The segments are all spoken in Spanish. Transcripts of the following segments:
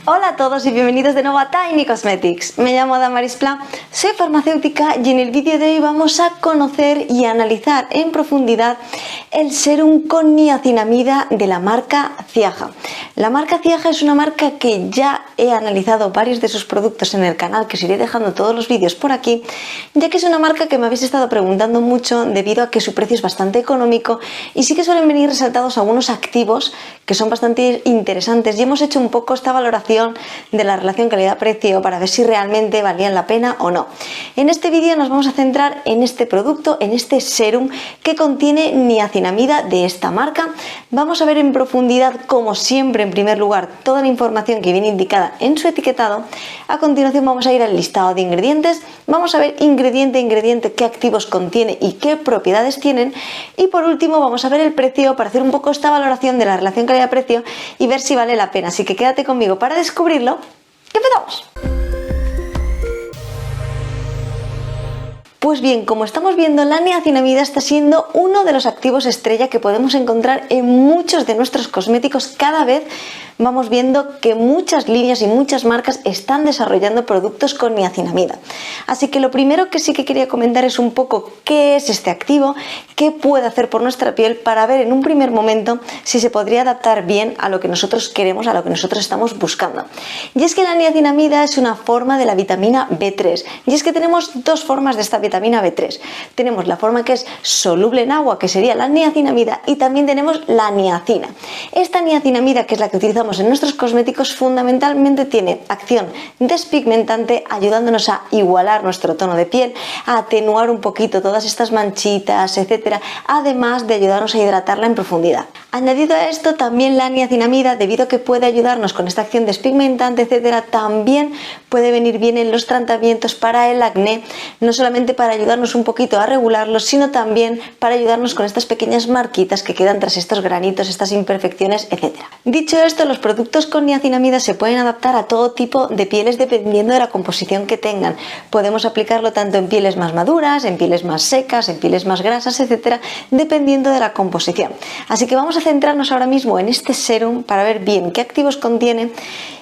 Hola a todos y bienvenidos de nuevo a Tiny Cosmetics. Me llamo Damaris Pla, soy farmacéutica y en el vídeo de hoy vamos a conocer y analizar en profundidad el serum con niacinamida de la marca Ciaja. La marca Ciaja es una marca que ya he analizado varios de sus productos en el canal, que os iré dejando todos los vídeos por aquí, ya que es una marca que me habéis estado preguntando mucho debido a que su precio es bastante económico y sí que suelen venir resaltados algunos activos que son bastante interesantes, y hemos hecho un poco esta valoración de la relación calidad-precio para ver si realmente valían la pena o no. En este vídeo nos vamos a centrar en este producto, en este serum que contiene niacinamida de esta marca. Vamos a ver en profundidad, como siempre, en primer lugar, toda la información que viene indicada en su etiquetado. A continuación vamos a ir al listado de ingredientes, vamos a ver ingrediente a ingrediente qué activos contiene y qué propiedades tienen, y por último vamos a ver el precio para hacer un poco esta valoración de la relación calidad-precio y ver si vale la pena. Así que quédate conmigo para descubrirlo. ¡Empezamos! Pues bien, como estamos viendo, la niacinamida está siendo uno de los activos estrella que podemos encontrar en muchos de nuestros cosméticos. Cada vez vamos viendo que muchas líneas y muchas marcas están desarrollando productos con niacinamida. Así que lo primero que sí que quería comentar es un poco qué es este activo, qué puede hacer por nuestra piel, para ver en un primer momento si se podría adaptar bien a lo que nosotros queremos, a lo que nosotros estamos buscando. Y es que la niacinamida es una forma de la vitamina B3, y es que tenemos dos formas de esta vitamina B3. Tenemos la forma que es soluble en agua, que sería la niacinamida, y también tenemos la niacina. Esta niacinamida, que es la que utilizamos en nuestros cosméticos, fundamentalmente tiene acción despigmentante, ayudándonos a igualar nuestro tono de piel, a atenuar un poquito todas estas manchitas, etcétera, además de ayudarnos a hidratarla en profundidad. Añadido a esto, también la niacinamida, debido a que puede ayudarnos con esta acción despigmentante, etcétera, también puede venir bien en los tratamientos para el acné, no solamente para ayudarnos un poquito a regularlo, sino también para ayudarnos con estas pequeñas marquitas que quedan tras estos granitos, estas imperfecciones, etcétera. Dicho esto, los productos con niacinamida se pueden adaptar a todo tipo de pieles dependiendo de la composición que tengan. Podemos aplicarlo tanto en pieles más maduras, en pieles más secas, en pieles más grasas, etcétera, dependiendo de la composición. Así que vamos a centrarnos ahora mismo en este serum para ver bien qué activos contiene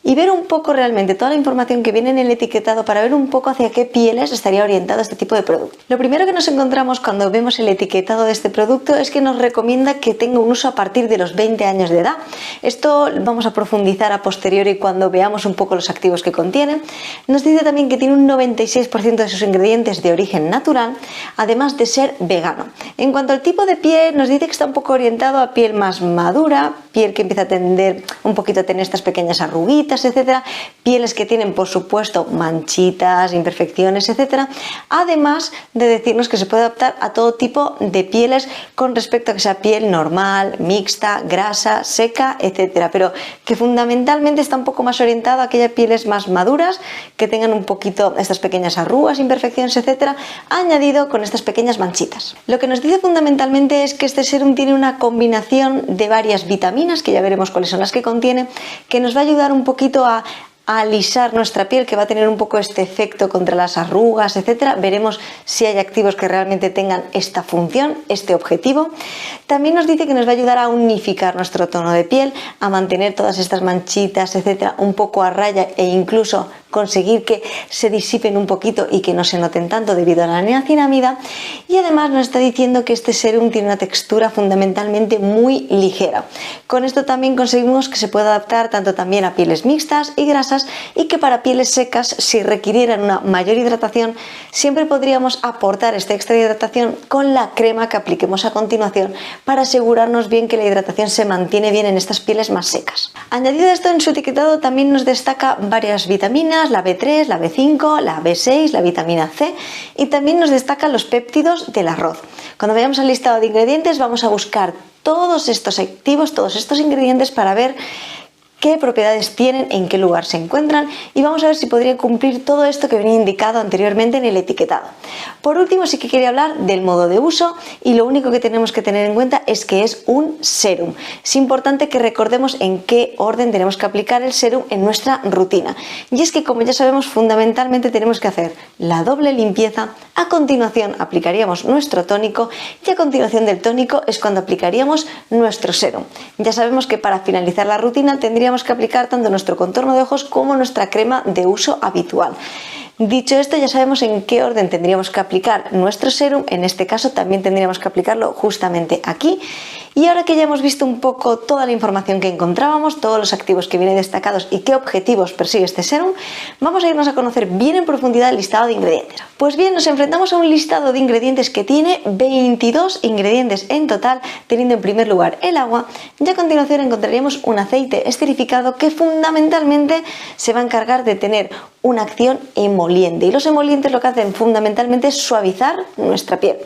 y ver un poco realmente toda la información que viene en el etiquetado, para ver un poco hacia qué pieles estaría orientado este tipo de producto. Lo primero que nos encontramos cuando vemos el etiquetado de este producto es que nos recomienda que tenga un uso a partir de los 20 años de edad. Esto vamos a profundizar a posteriori cuando veamos un poco los activos que contiene. Nos dice también que tiene un 96% de sus ingredientes de origen natural, además de ser vegano. En cuanto al tipo de piel, nos dice que está un poco orientado a piel más madura, piel que empieza a tender un poquito a tener estas pequeñas arruguitas, etcétera, pieles que tienen, por supuesto, manchitas, imperfecciones, etcétera, además de decirnos que se puede adaptar a todo tipo de pieles con respecto a que sea piel normal, mixta, grasa, seca, etcétera, pero que fundamentalmente está un poco más orientado a aquellas pieles más maduras que tengan un poquito estas pequeñas arrugas, imperfecciones, etcétera, añadido con estas pequeñas manchitas. Lo que nos dice fundamentalmente es que este serum tiene una combinación de varias vitaminas, que ya veremos cuáles son las que contiene, que nos va a ayudar un poquito a alisar nuestra piel, que va a tener un poco este efecto contra las arrugas, etcétera. Veremos si hay activos que realmente tengan esta función, este objetivo. También nos dice que nos va a ayudar a unificar nuestro tono de piel, a mantener todas estas manchitas, etcétera, un poco a raya, e incluso conseguir que se disipen un poquito y que no se noten tanto debido a la niacinamida. Y además nos está diciendo que este serum tiene una textura fundamentalmente muy ligera. Con esto también conseguimos que se pueda adaptar tanto también a pieles mixtas y grasas, y que para pieles secas, si requirieran una mayor hidratación, siempre podríamos aportar esta extra hidratación con la crema que apliquemos a continuación, para asegurarnos bien que la hidratación se mantiene bien en estas pieles más secas. Añadido a esto, en su etiquetado también nos destaca varias vitaminas, la B3, la B5, la B6, la vitamina C, y también nos destacan los péptidos del arroz. Cuando vayamos al listado de ingredientes vamos a buscar todos estos activos, todos estos ingredientes, para ver qué propiedades tienen, en qué lugar se encuentran, y vamos a ver si podría cumplir todo esto que venía indicado anteriormente en el etiquetado. Por último, sí que quería hablar del modo de uso, y lo único que tenemos que tener en cuenta es que es un serum. Es importante que recordemos en qué orden tenemos que aplicar el serum en nuestra rutina, y es que, como ya sabemos, fundamentalmente tenemos que hacer la doble limpieza. A continuación aplicaríamos nuestro tónico, y a continuación del tónico es cuando aplicaríamos nuestro serum. Ya sabemos que para finalizar la rutina tendríamos tendríamos que aplicar tanto nuestro contorno de ojos como nuestra crema de uso habitual. Dicho esto, ya sabemos en qué orden tendríamos que aplicar nuestro serum. En este caso también tendríamos que aplicarlo justamente aquí. Y ahora que ya hemos visto un poco toda la información que encontrábamos, todos los activos que vienen destacados y qué objetivos persigue este serum, vamos a irnos a conocer bien en profundidad el listado de ingredientes. Pues bien, nos enfrentamos a un listado de ingredientes que tiene 22 ingredientes en total, teniendo en primer lugar el agua, y a continuación encontraríamos un aceite esterificado que fundamentalmente se va a encargar de tener una acción emoliente, y los emolientes lo que hacen fundamentalmente es suavizar nuestra piel.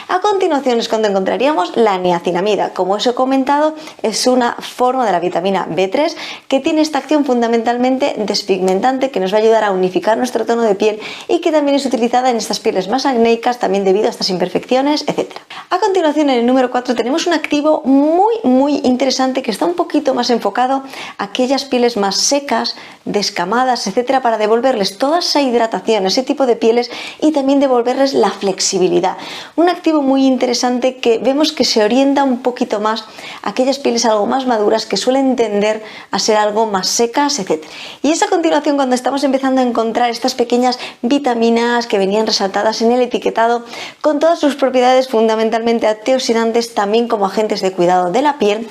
A continuación es cuando encontraríamos la niacinamida. Como os he comentado, es una forma de la vitamina B3 que tiene esta acción fundamentalmente despigmentante, que nos va a ayudar a unificar nuestro tono de piel y que también es utilizada en estas pieles más acnéicas, también debido a estas imperfecciones, etc. A continuación, en el número 4 tenemos un activo muy interesante que está un poquito más enfocado a aquellas pieles más secas, descamadas, etcétera, para devolverles toda esa hidratación, ese tipo de pieles, y también devolverles la flexibilidad. Un activo muy interesante que vemos que se orienta un poquito más a aquellas pieles algo más maduras que suelen tender a ser algo más secas, etcétera. Y es a continuación cuando estamos empezando a encontrar estas pequeñas vitaminas que venían resaltadas en el etiquetado, con todas sus propiedades fundamentalmente antioxidantes, también como agentes de cuidado de la piel.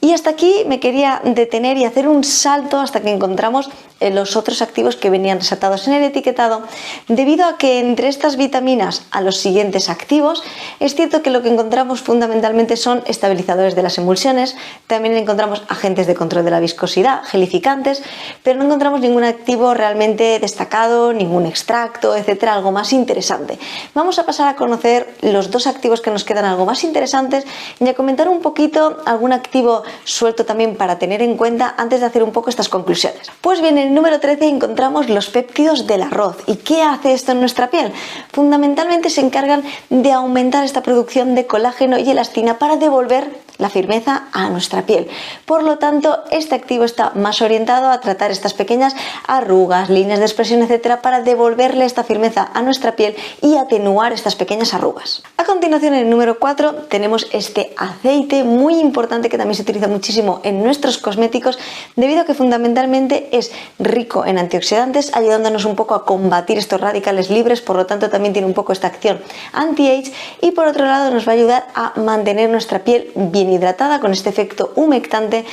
Y hasta aquí me quería detener y hacer un salto hasta que encontramos los otros activos que venían resaltados en el etiquetado, debido a que entre estas vitaminas a los siguientes activos es cierto que lo que encontramos fundamentalmente son estabilizadores de las emulsiones, también encontramos agentes de control de la viscosidad, gelificantes, pero no encontramos ningún activo realmente destacado, ningún extracto, etcétera, algo más interesante. Vamos a pasar a conocer los dos activos que nos quedan algo más interesantes y a comentar un poquito algún activo suelto también para tener en cuenta antes de hacer un poco estas conclusiones. Pues bien, en el número 13 encontramos los péptidos del arroz. ¿Y qué hace esto en nuestra piel? Fundamentalmente se encargan de aumentar esta producción de colágeno y elastina para devolver la firmeza a nuestra piel. Por lo tanto, este activo está más orientado a tratar estas pequeñas arrugas, líneas de expresión, etcétera, para devolverle esta firmeza a nuestra piel y atenuar estas pequeñas arrugas. A continuación, en el número 4 tenemos este aceite muy importante que también se utiliza muchísimo en nuestros cosméticos, debido a que fundamentalmente es rico en antioxidantes, ayudándonos un poco a combatir estos radicales libres. Por lo tanto, también tiene un poco esta acción anti-age, y por otro lado nos va a ayudar a mantener nuestra piel bien hidratada con este efecto humectante,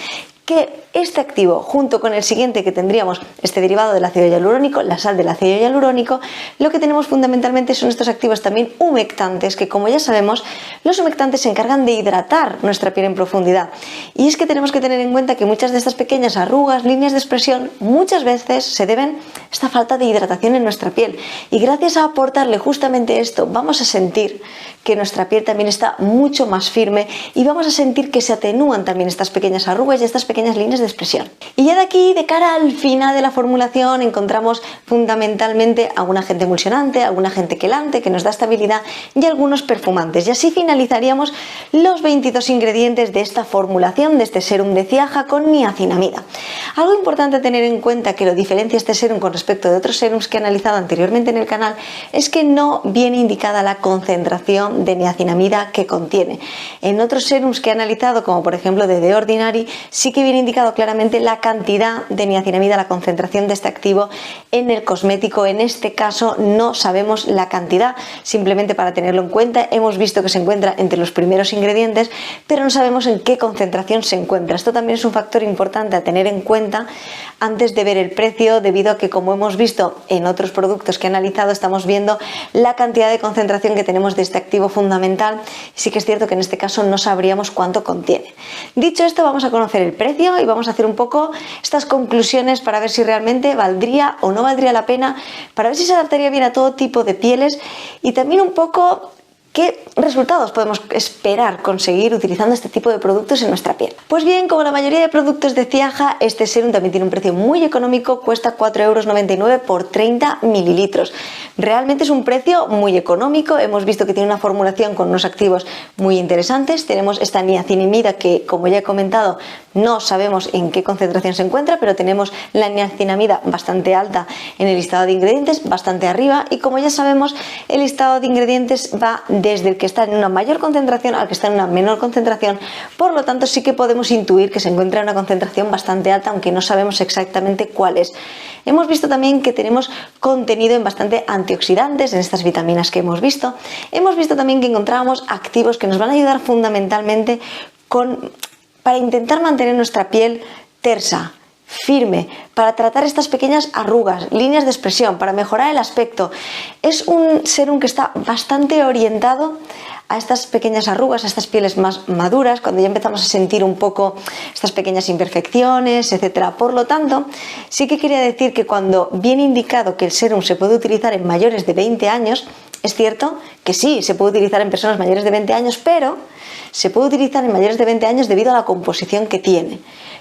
que este activo, junto con el siguiente que tendríamos, este derivado del ácido hialurónico, la sal del ácido hialurónico, lo que tenemos fundamentalmente son estos activos también humectantes, que como ya sabemos, los humectantes se encargan de hidratar nuestra piel en profundidad. Y es que tenemos que tener en cuenta que muchas de estas pequeñas arrugas, líneas de expresión, muchas veces se deben a esta falta de hidratación en nuestra piel. Y gracias a aportarle justamente esto, vamos a sentir que nuestra piel también está mucho más firme, y vamos a sentir que se atenúan también estas pequeñas arrugas y estas pequeñas líneas de expresión. Y ya de aquí, de cara al final de la formulación, encontramos fundamentalmente algún agente emulsionante, algún agente quelante que nos da estabilidad, y algunos perfumantes. Y así finalizaríamos los 22 ingredientes de esta formulación, de este serum de Ciaja con niacinamida. Algo importante a tener en cuenta que lo diferencia este serum con respecto de otros serums que he analizado anteriormente en el canal, es que no viene indicada la concentración de niacinamida que contiene. En otros serums que he analizado, como por ejemplo de The Ordinary, sí que viene indicado claramente la cantidad de niacinamida, la concentración de este activo en el cosmético. En este caso no sabemos la cantidad, simplemente para tenerlo en cuenta. Hemos visto que se encuentra entre los primeros ingredientes, pero no sabemos en qué concentración se encuentra. Esto también es un factor importante a tener en cuenta antes de ver el precio, debido a que, como hemos visto en otros productos que he analizado, estamos viendo la cantidad de concentración que tenemos de este activo fundamental. Sí que es cierto que en este caso no sabríamos cuánto contiene. Dicho esto, vamos a conocer el precio y vamos a hacer un poco estas conclusiones para ver si realmente valdría o no valdría la pena, para ver si se adaptaría bien a todo tipo de pieles, y también un poco ¿qué resultados podemos esperar conseguir utilizando este tipo de productos en nuestra piel? Pues bien, como la mayoría de productos de Ciaja, este serum también tiene un precio muy económico, cuesta 4,99 € por 30 mililitros. Realmente es un precio muy económico. Hemos visto que tiene una formulación con unos activos muy interesantes. Tenemos esta niacinamida que, como ya he comentado, No sabemos en qué concentración se encuentra, pero tenemos la niacinamida bastante alta en el listado de ingredientes, bastante arriba, y como ya sabemos, el listado de ingredientes va desde el que está en una mayor concentración al que está en una menor concentración. Por lo tanto, sí que podemos intuir que se encuentra en una concentración bastante alta, aunque no sabemos exactamente cuál es. Hemos visto también que tenemos contenido en bastante antioxidantes, en estas vitaminas que hemos visto. Hemos visto también que encontrábamos activos que nos van a ayudar fundamentalmente para intentar mantener nuestra piel tersa, firme, para tratar estas pequeñas arrugas, líneas de expresión, para mejorar el aspecto. Es un serum que está bastante orientado a estas pequeñas arrugas, a estas pieles más maduras, cuando ya empezamos a sentir un poco estas pequeñas imperfecciones, etc. Por lo tanto, sí que quería decir que cuando viene indicado que el serum se puede utilizar en mayores de 20 años, es cierto que sí, se puede utilizar en personas mayores de 20 años, pero se puede utilizar en mayores de 20 años debido a la composición que tiene.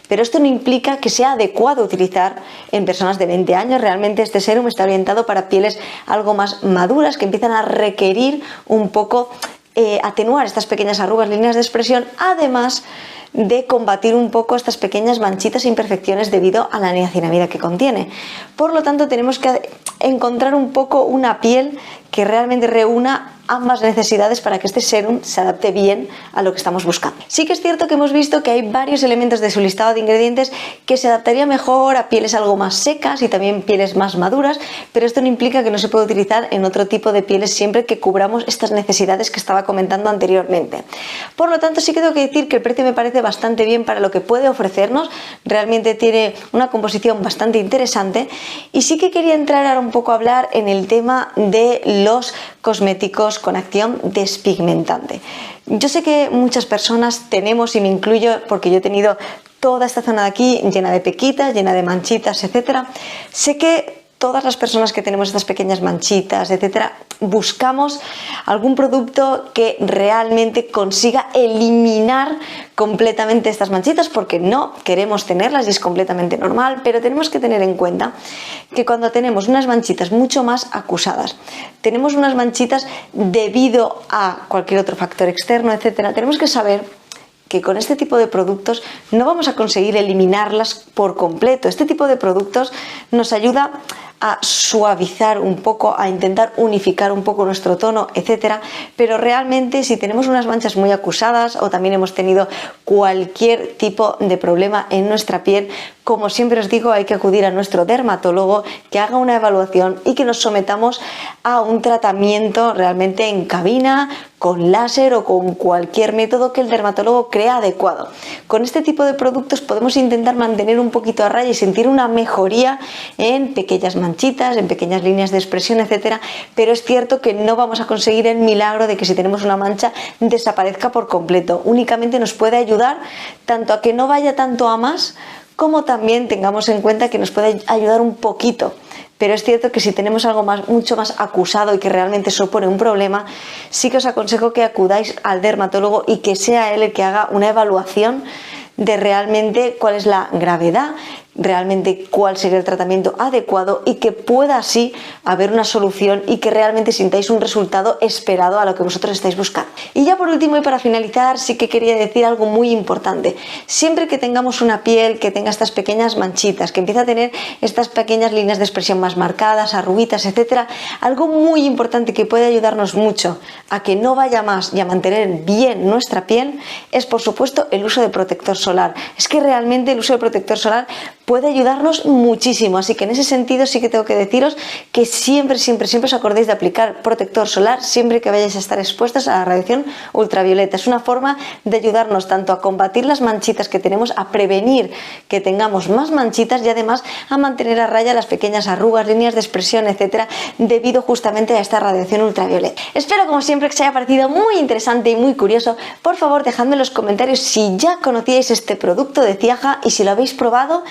Pero esto no implica que sea adecuado utilizar en personas de 20 años. Realmente este serum está orientado para pieles algo más maduras, que empiezan a requerir un poco atenuar estas pequeñas arrugas, líneas de expresión, además de combatir un poco estas pequeñas manchitas e imperfecciones debido a la niacinamida que contiene. Por lo tanto, tenemos que encontrar un poco una piel que realmente reúna ambas necesidades para que este serum se adapte bien a lo que estamos buscando. Sí que es cierto que hemos visto que hay varios elementos de su listado de ingredientes que se adaptarían mejor a pieles algo más secas y también pieles más maduras, pero esto no implica que no se pueda utilizar en otro tipo de pieles siempre que cubramos estas necesidades que estaba comentando anteriormente. Por lo tanto, sí que tengo que decir que el precio me parece bastante bien para lo que puede ofrecernos. Realmente tiene una composición bastante interesante, y sí que quería entrar ahora un poco a hablar en el tema de los cosméticos con acción despigmentante. Yo sé que muchas personas tenemos, y me incluyo porque yo he tenido toda esta zona de aquí llena de pequitas, llena de manchitas, etcétera. Sé que todas las personas que tenemos estas pequeñas manchitas, etcétera, buscamos algún producto que realmente consiga eliminar completamente estas manchitas, porque no queremos tenerlas y es completamente normal, pero tenemos que tener en cuenta que cuando tenemos unas manchitas mucho más acusadas, tenemos unas manchitas debido a cualquier otro factor externo, etcétera, tenemos que saber que con este tipo de productos no vamos a conseguir eliminarlas por completo. Este tipo de productos nos ayuda a suavizar un poco, a intentar unificar un poco nuestro tono, etcétera, pero realmente si tenemos unas manchas muy acusadas o también hemos tenido cualquier tipo de problema en nuestra piel, como siempre os digo, hay que acudir a nuestro dermatólogo, que haga una evaluación y que nos sometamos a un tratamiento realmente en cabina, con láser o con cualquier método que el dermatólogo crea adecuado. Con este tipo de productos podemos intentar mantener un poquito a raya y sentir una mejoría en pequeñas manchitas, en pequeñas líneas de expresión, etcétera, pero es cierto que no vamos a conseguir el milagro de que si tenemos una mancha desaparezca por completo. Únicamente nos puede ayudar tanto a que no vaya tanto a más, como también tengamos en cuenta que nos puede ayudar un poquito. Pero es cierto que si tenemos algo mucho más acusado y que realmente supone un problema, sí que os aconsejo que acudáis al dermatólogo y que sea él el que haga una evaluación de realmente cuál es la gravedad, realmente cuál sería el tratamiento adecuado, y que pueda así haber una solución y que realmente sintáis un resultado esperado a lo que vosotros estáis buscando. Y ya por último, y para finalizar, sí que quería decir algo muy importante. Siempre que tengamos una piel que tenga estas pequeñas manchitas, que empieza a tener estas pequeñas líneas de expresión más marcadas, arruguitas, etcétera, algo muy importante que puede ayudarnos mucho a que no vaya más y a mantener bien nuestra piel es, por supuesto, el uso de protector solar. Es que realmente el uso de protector solar puede ayudarnos muchísimo, así que en ese sentido sí que tengo que deciros que siempre os acordéis de aplicar protector solar siempre que vayáis a estar expuestos a la radiación ultravioleta. Es una forma de ayudarnos tanto a combatir las manchitas que tenemos, a prevenir que tengamos más manchitas y además a mantener a raya las pequeñas arrugas, líneas de expresión, etcétera, debido justamente a esta radiación ultravioleta. Espero, como siempre, que os haya parecido muy interesante y muy curioso. Por favor, dejadme en los comentarios si ya conocíais este producto de Ciaja y si lo habéis probado.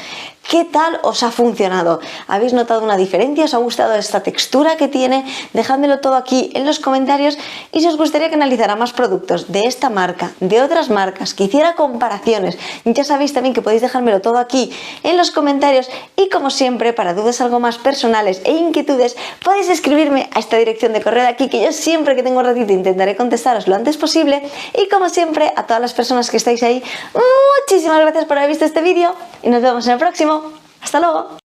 ¿Qué tal os ha funcionado? ¿Habéis notado una diferencia? ¿Os ha gustado esta textura que tiene? Dejádmelo todo aquí en los comentarios, y si os gustaría que analizara más productos de esta marca, de otras marcas, que hiciera comparaciones, ya sabéis también que podéis dejármelo todo aquí en los comentarios, y como siempre, para dudas algo más personales e inquietudes, podéis escribirme a esta dirección de correo de aquí, que yo siempre que tengo un ratito intentaré contestaros lo antes posible. Y como siempre, a todas las personas que estáis ahí, muchísimas gracias por haber visto este vídeo y nos vemos en el próximo. ¡Hasta luego!